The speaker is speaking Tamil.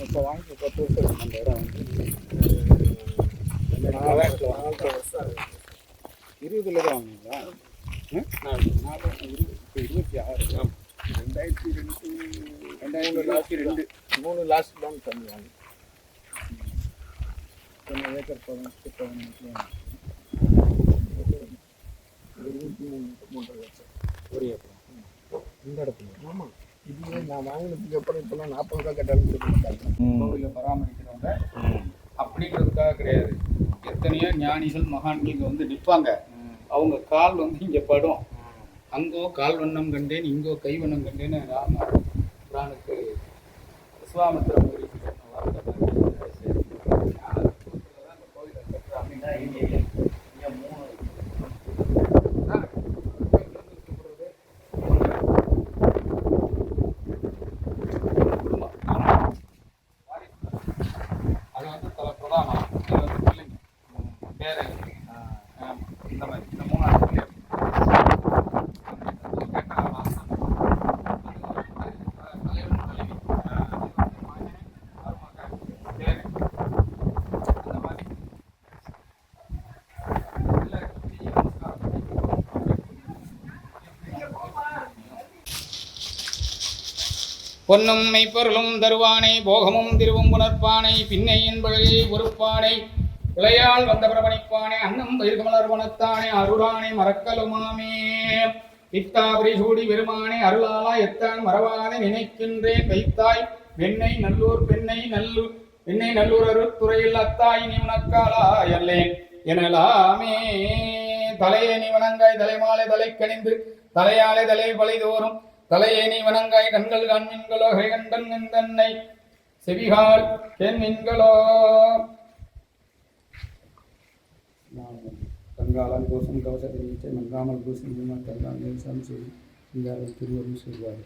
இப்போ வாங்கி 10 வருஷம் இருக்கும் அந்த இடம் வந்து 20ல் தான் வாங்கினீங்களா? இப்போ 26 2002 3 லாஸ்ட் தான் தண்ணி வாங்கி ஏக்கர் 23 லட்சம் ஒரு ஏக்கர் இந்த இடத்துல. ஆமாம், இது நான் வாங்கினதுக்கு அப்புறம் இப்போலாம் 40 ரூபா கட்டாலும் கொடுக்க கோவிலில் பராமரிக்கிறவங்க அப்படிங்கிறதுக்காக கிடையாது. எத்தனையோ ஞானிகள் மகான்கள் இங்கே வந்து நிற்பாங்க. அவங்க கால் வந்து இங்கே படும். அங்கோ கால் வண்ணம் கண்டேன், இங்கோ கை வண்ணம் கண்டேன்னு ராமனுக்கு விஸ்வாமித்திர இந்த மாதிரி இந்த 3 பொன்னும் மெய்ப்பொருளும் தருவானை போகமும் திருவும் புணர்ப்பானை பின்னையின் பழையை பொறுப்பானை விளையால் வந்த பிரபணிப்பானே அன்னம் பயிர்கமலர் வனத்தானே அருளானே மறக்கலுமாமே இத்தாபுரி சூடி பெருமானே அருளாலா எத்தான் மறவாதே நினைக்கின்றேன் வைத்தாய் வெண்ணை நல்லூர் பெண்ணை நல்லூர் அருத்துறையில் அத்தாய் நீ உனக்காலா அல்லேன் எனலாமே தலையை நீ வணங்காய் தலைமாலை தலை கணிந்து தலையாலை தலை பலைதோறும் தலையை நீ வணங்காய் கண்கள் காண்மின்களோ கண்டன் நின்றன்னை செவிகால் என் மின்களோ கங்காளன் கோஷம் கவசத்தை நீச்சை மங்காமல் பூசம் கங்காமல் செய்து இந்த திருவருள் செய்வார்.